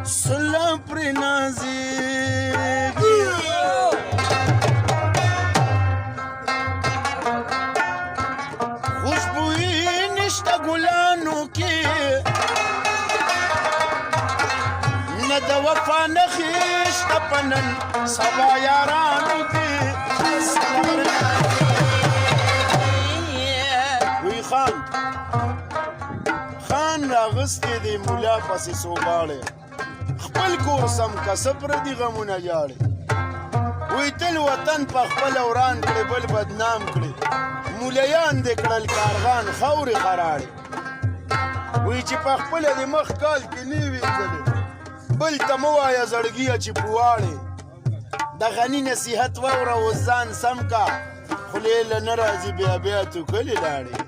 سلا پرې نازېږي خوشبويي نشته ګلانو کې نه د وفا نښې شته په نن سبا یارانو کې وی خان راغستې دی مولا پسې سوباړې خپل کور سم که څه پردي غمونه جاړې وی تل وطن په خپله وران کړې بل بدنام کړې مولیان دې کړل کارغان خاورې خراړې وی چې په خپله د مخ کال کې نه وینځلې بل ته مه وایه زړګیه چې پواړې د غني نصیحت واوره اوس ځان سم کا خولې له نه راځي بیا بیا تو کلې لاړې